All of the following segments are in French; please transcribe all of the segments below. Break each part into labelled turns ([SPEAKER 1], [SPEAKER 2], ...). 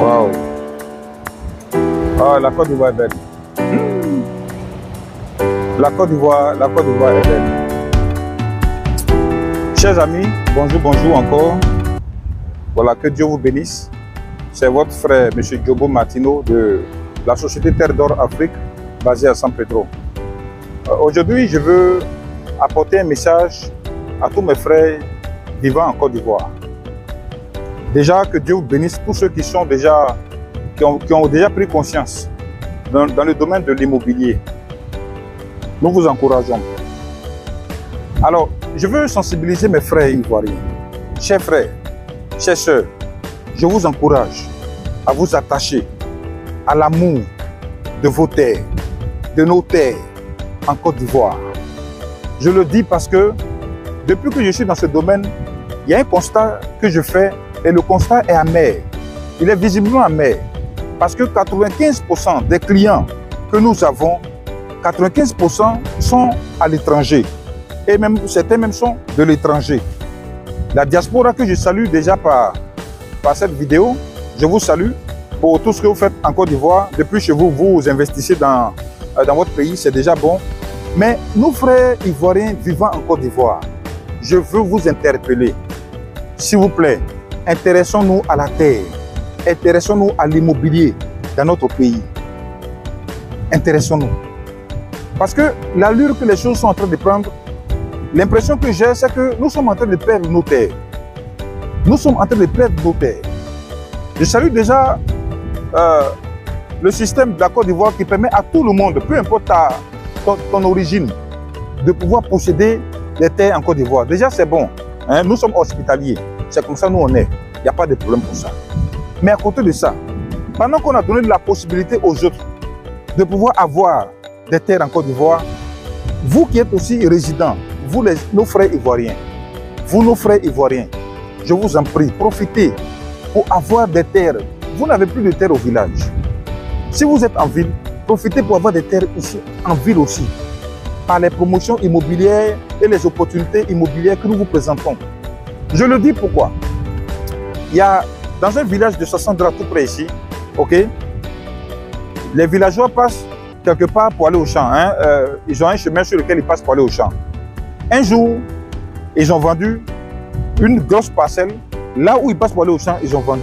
[SPEAKER 1] Waouh. Ah, la Côte d'Ivoire est belle. La Côte d'Ivoire est belle. Chers amis, bonjour, bonjour encore. Voilà, que Dieu vous bénisse. C'est votre frère, M. Diobo Martino, de la société Terre d'Or Afrique, basée à San Pedro. Aujourd'hui, je veux apporter un message à tous mes frères vivant en Côte d'Ivoire. Déjà, que Dieu vous bénisse tous ceux qui ont déjà pris conscience dans le domaine de l'immobilier. Nous vous encourageons. Alors, je veux sensibiliser mes frères ivoiriens. Chers frères, chères sœurs, je vous encourage à vous attacher à l'amour de vos terres, de nos terres en Côte d'Ivoire. Je le dis parce que depuis que je suis dans ce domaine, il y a un constat que je fais et le constat est amer. Il est visiblement amer parce que 95% des clients que nous avons, 95% sont à l'étranger et même certains même sont de l'étranger. La diaspora que je salue déjà par cette vidéo, je vous salue pour tout ce que vous faites en Côte d'Ivoire. Depuis chez vous, vous investissez dans votre pays, c'est déjà bon. Mais nous, frères ivoiriens vivant en Côte d'Ivoire, je veux vous interpeller. S'il vous plaît, intéressons-nous à la terre, intéressons-nous à l'immobilier dans notre pays. Intéressons-nous. Parce que l'allure que les choses sont en train de prendre, l'impression que j'ai, c'est que nous sommes en train de perdre nos terres. Nous sommes en train de perdre nos terres. Je salue déjà le système de la Côte d'Ivoire qui permet à tout le monde, peu importe ton origine, de pouvoir posséder des terres en Côte d'Ivoire. Déjà, c'est bon. Hein? Nous sommes hospitaliers. C'est comme ça nous on est. Il n'y a pas de problème pour ça. Mais à côté de ça, pendant qu'on a donné la possibilité aux autres de pouvoir avoir des terres en Côte d'Ivoire, vous qui êtes aussi résidents, vous nos frères ivoiriens, je vous en prie, profitez pour avoir des terres. Vous n'avez plus de terres au village. Si vous êtes en ville, profitez pour avoir des terres ici, en ville aussi, par les promotions immobilières et les opportunités immobilières que nous vous présentons. Je le dis pourquoi. Il y a dans un village de 60 draps tout près ici, ok, les villageois passent quelque part pour aller au champ. Hein, ils ont un chemin sur lequel ils passent pour aller au champ. Un jour, ils ont vendu une grosse parcelle. Là où ils passent pour aller au champ, ils ont vendu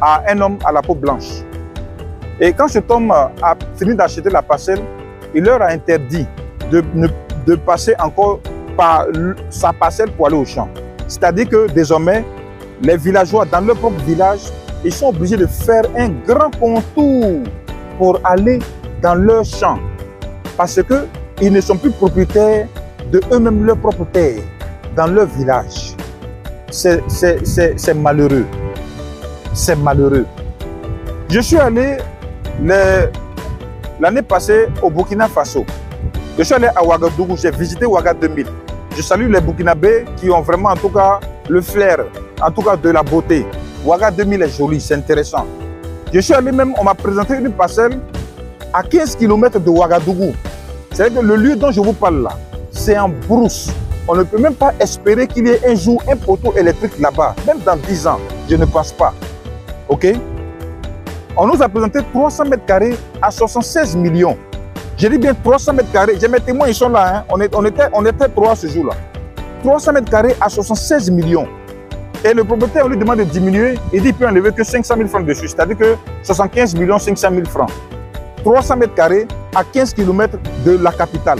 [SPEAKER 1] à un homme à la peau blanche. Et quand cet homme a fini d'acheter la parcelle, il leur a interdit de passer encore par sa parcelle pour aller au champ. C'est-à-dire que désormais, les villageois dans leur propre village, ils sont obligés de faire un grand contour pour aller dans leur champ. Parce qu'ils ne sont plus propriétaires de eux-mêmes leur propre terre dans leur village. C'est malheureux. C'est malheureux. Je suis allé l'année passée au Burkina Faso. Je suis allé à Ouagadougou, j'ai visité Ouaga 2000. Je salue les Burkinabés qui ont vraiment en tout cas le flair, en tout cas de la beauté. Ouaga 2000 est joli, c'est intéressant. Je suis allé même, on m'a présenté une parcelle à 15 km de Ouagadougou. C'est-à-dire que le lieu dont je vous parle là, c'est en brousse. On ne peut même pas espérer qu'il y ait un jour un poteau électrique là-bas, même dans 10 ans, je ne pense pas. Ok? On nous a présenté 300 mètres carrés à 76 millions. Je dis bien 300 mètres carrés. J'ai mes témoins, ils sont là. Hein. On était 3 ce jour-là. 300 mètres carrés à 76 millions. Et le propriétaire, on lui demande de diminuer. Il dit qu'il peut enlever que 500 000 francs dessus. C'est-à-dire que 75 millions 500 000 francs. 300 mètres carrés à 15 km de la capitale.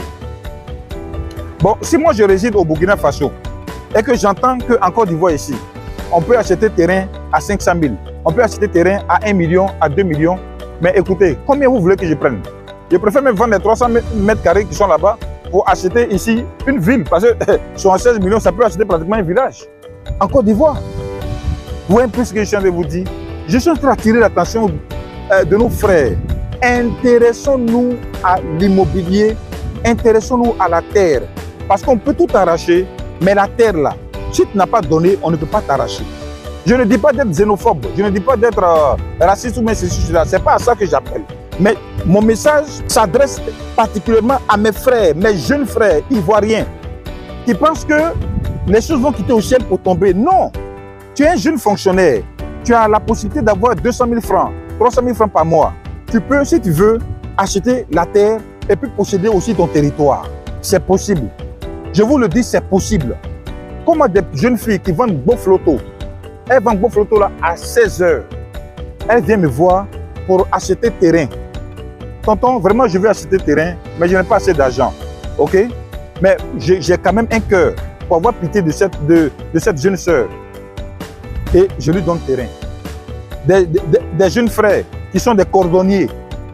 [SPEAKER 1] Bon, si moi je réside au Burkina Faso et que j'entends qu'en Côte d'Ivoire ici, on peut acheter terrain à 500 000. On peut acheter terrain à 1 million, à 2 millions. Mais écoutez, combien vous voulez que je prenne? Je préfère même vendre les 300 mètres carrés qui sont là-bas pour acheter ici une ville. Parce que 76 millions, ça peut acheter pratiquement un village. En Côte d'Ivoire. Vous voyez un peu ce que je suis en train de vous dire? Je suis en train d'attirer l'attention de nos frères. Intéressons-nous à l'immobilier. Intéressons-nous à la terre. Parce qu'on peut tout arracher, mais la terre là, si tu n'as pas donné, on ne peut pas t'arracher. Je ne dis pas d'être xénophobe, je ne dis pas d'être raciste ou même ceci, là. Ce n'est pas à ça que j'appelle. Mais mon message s'adresse particulièrement à mes frères, mes jeunes frères ivoiriens, qui pensent que les choses vont quitter au ciel pour tomber. Non, tu es un jeune fonctionnaire, tu as la possibilité d'avoir 200 000 francs, 300 000 francs par mois. Tu peux, si tu veux, acheter la terre et puis posséder aussi ton territoire. C'est possible. Je vous le dis, c'est possible. Comment des jeunes filles qui vendent Bofloto, elles vendent Bofloto là à 16 h. Elles viennent me voir pour acheter terrain. Tonton, vraiment, je veux acheter terrain, mais je n'ai pas assez d'argent. OK? Mais j'ai quand même un cœur pour avoir pitié de cette jeune sœur. Et je lui donne terrain. Des jeunes frères qui sont des cordonniers.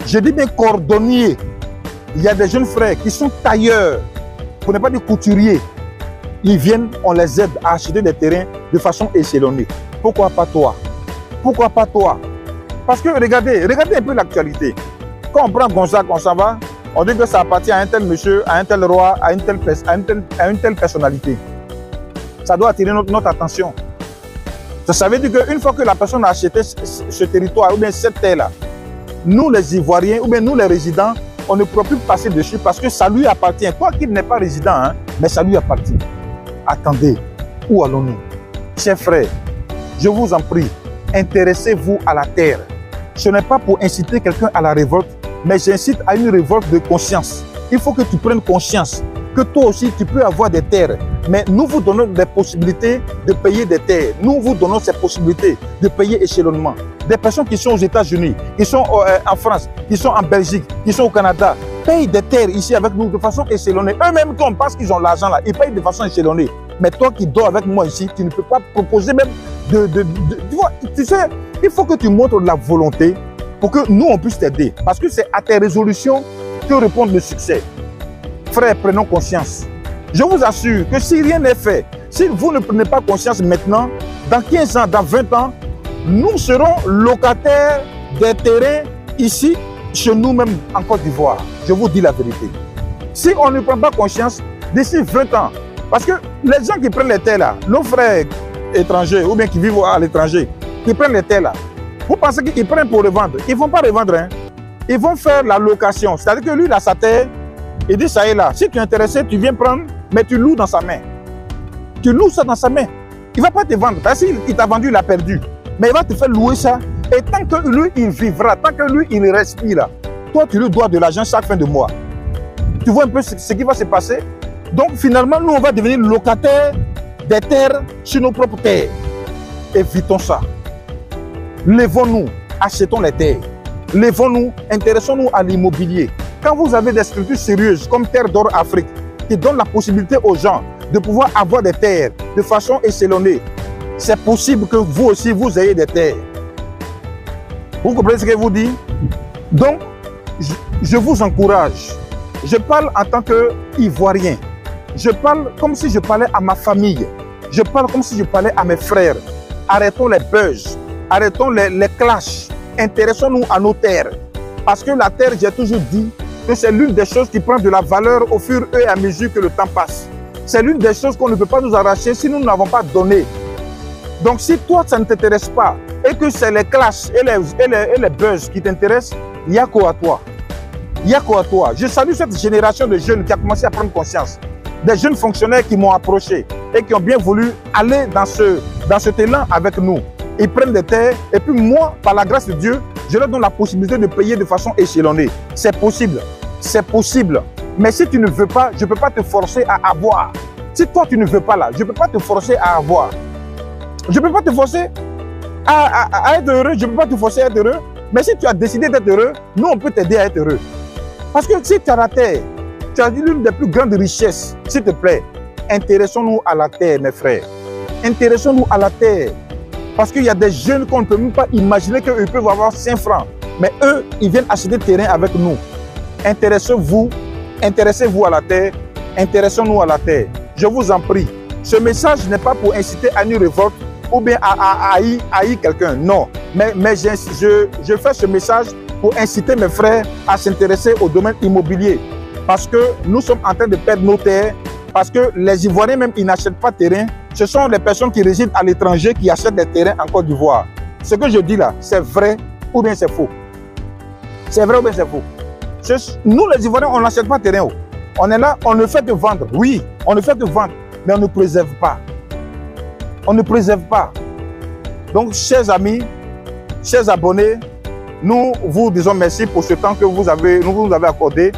[SPEAKER 1] Je dis bien cordonniers. Il y a des jeunes frères qui sont tailleurs, pour ne pas dire couturiers. Ils viennent, on les aide à acheter des terrains de façon échelonnée. Pourquoi pas toi? Pourquoi pas toi? Parce que regardez un peu l'actualité. Quand on prend Gonzague, on s'en va, on dit que ça appartient à un tel monsieur, à un tel roi, à une telle personnalité. Ça doit attirer notre attention. Ça veut dire qu'une fois que la personne a acheté ce territoire, ou bien cette terre-là, nous les Ivoiriens, ou bien nous les résidents, on ne pourra plus passer dessus parce que ça lui appartient. Toi qui n'es pas résident, hein, mais ça lui appartient. Attendez, où allons-nous? Chers frères, je vous en prie, intéressez-vous à la terre. Ce n'est pas pour inciter quelqu'un à la révolte, mais j'incite à une révolte de conscience. Il faut que tu prennes conscience que toi aussi tu peux avoir des terres. Mais nous vous donnons des possibilités de payer des terres. Nous vous donnons ces possibilités de payer échelonnement. Des personnes qui sont aux États-Unis, qui sont en France, qui sont en Belgique, qui sont au Canada, payent des terres ici avec nous de façon échelonnée. Eux-mêmes, quand on pense qu'ils ont l'argent là, ils payent de façon échelonnée. Mais toi qui dors avec moi ici, tu ne peux pas proposer même tu vois, tu sais, il faut que tu montres de la volonté pour que nous, on puisse t'aider. Parce que c'est à tes résolutions que répond le succès. Frères, prenons conscience. Je vous assure que si rien n'est fait, si vous ne prenez pas conscience maintenant, dans 15 ans, dans 20 ans, nous serons locataires des terrains ici, chez nous-mêmes en Côte d'Ivoire. Je vous dis la vérité. Si on ne prend pas conscience, d'ici 20 ans, parce que les gens qui prennent les terres là, nos frères étrangers ou bien qui vivent à l'étranger, qui prennent les terres là, vous pensez qu'ils prennent pour revendre? Ils ne vont pas revendre, hein. Ils vont faire la location. C'est-à-dire que lui, il a sa terre, il dit ça est là. Si tu es intéressé, tu viens prendre, mais tu loues dans sa main. Tu loues ça dans sa main. Il ne va pas te vendre. Parce qu'il t'a vendu, il a perdu. Mais il va te faire louer ça. Et tant que lui, il vivra, tant que lui, il respire là, toi, tu lui dois de l'argent chaque fin de mois. Tu vois un peu ce qui va se passer? Donc finalement, nous, on va devenir locataires des terres sur nos propres terres. Évitons ça. Lèvons-nous, achetons les terres. Lèvons-nous, intéressons-nous à l'immobilier. Quand vous avez des structures sérieuses comme Terre d'Or Afrique, qui donnent la possibilité aux gens de pouvoir avoir des terres de façon échelonnée, c'est possible que vous aussi, vous ayez des terres. Vous comprenez ce que je vous dis? Donc, je vous encourage. Je parle en tant qu'Ivoirien. Je parle comme si je parlais à ma famille. Je parle comme si je parlais à mes frères. Arrêtons les buzz. Arrêtons les clashs. Intéressons-nous à nos terres. Parce que la terre, j'ai toujours dit que c'est l'une des choses qui prend de la valeur au fur et à mesure que le temps passe. C'est l'une des choses qu'on ne peut pas nous arracher si nous n'avons pas donné. Donc si toi, ça ne t'intéresse pas et que c'est les clashs et les buzz qui t'intéressent, il n'y a qu'à toi. Il n'y a qu'à toi. Je salue cette génération de jeunes qui a commencé à prendre conscience. Des jeunes fonctionnaires qui m'ont approché et qui ont bien voulu aller dans cet élan avec nous. Ils prennent des terres et puis moi, par la grâce de Dieu, je leur donne la possibilité de payer de façon échelonnée. C'est possible. C'est possible. Mais si tu ne veux pas, je ne peux pas te forcer à avoir. Si toi, tu ne veux pas là, je ne peux pas te forcer à avoir. Je ne peux pas te forcer à être heureux. Je ne peux pas te forcer à être heureux. Mais si tu as décidé d'être heureux, nous, on peut t'aider à être heureux. Parce que si tu as la terre, tu as l'une des plus grandes richesses. S'il te plaît, intéressons-nous à la terre, mes frères. Intéressons-nous à la terre. Parce qu'il y a des jeunes qu'on ne peut même pas imaginer qu'ils peuvent avoir 5 francs. Mais eux, ils viennent acheter des terrains avec nous. Intéressez-vous à la terre. Intéressons-nous à la terre. Je vous en prie. Ce message n'est pas pour inciter à une révolte ou bien à haïr quelqu'un. Non. Mais je fais ce message pour inciter mes frères à s'intéresser au domaine immobilier. Parce que nous sommes en train de perdre nos terres. Parce que les Ivoiriens même, ils n'achètent pas de terrain. Ce sont les personnes qui résident à l'étranger qui achètent des terrains en Côte d'Ivoire. Ce que je dis là, c'est vrai ou bien c'est faux? C'est vrai ou bien c'est faux? Nous, les Ivoiriens, on n'achète pas de terrain. On est là, on ne fait que vendre. Oui, on ne fait que vendre, mais on ne préserve pas. On ne préserve pas. Donc, chers amis, chers abonnés, nous vous disons merci pour ce temps que nous vous avez accordé.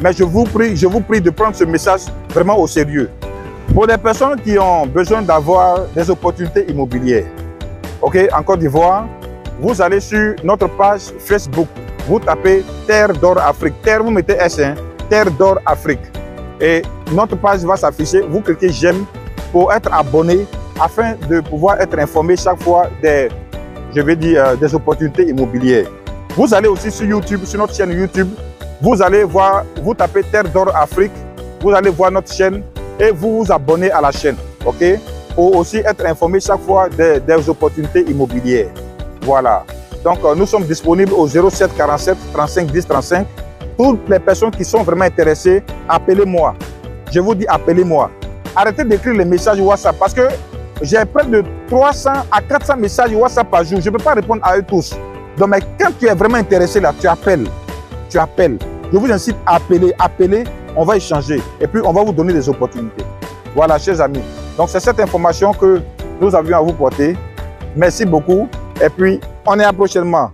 [SPEAKER 1] Mais je vous prie de prendre ce message vraiment au sérieux. Pour les personnes qui ont besoin d'avoir des opportunités immobilières, ok, en Côte d'Ivoire, vous allez sur notre page Facebook. Vous tapez Terre d'Or Afrique. Terre, vous mettez S, hein, Terre d'Or Afrique. Et notre page va s'afficher. Vous cliquez j'aime pour être abonné afin de pouvoir être informé chaque fois des opportunités immobilières. Vous allez aussi sur YouTube, sur notre chaîne YouTube. Vous allez voir, vous tapez Terre d'Or Afrique. Vous allez voir notre chaîne et vous vous abonnez à la chaîne. Ok? Pour aussi être informé chaque fois des opportunités immobilières. Voilà. Donc, nous sommes disponibles au 07 47 35 10 35. Toutes les personnes qui sont vraiment intéressées, appelez-moi. Je vous dis, appelez-moi. Arrêtez d'écrire les messages WhatsApp parce que j'ai près de 300 à 400 messages WhatsApp par jour. Je ne peux pas répondre à eux tous. Donc, mais quand tu es vraiment intéressé là, tu appelles. Tu appelles. Je vous incite à appeler. Appelez, on va échanger. Et puis, on va vous donner des opportunités. Voilà, chers amis. Donc, c'est cette information que nous avions à vous porter. Merci beaucoup. Et puis, on est à prochainement.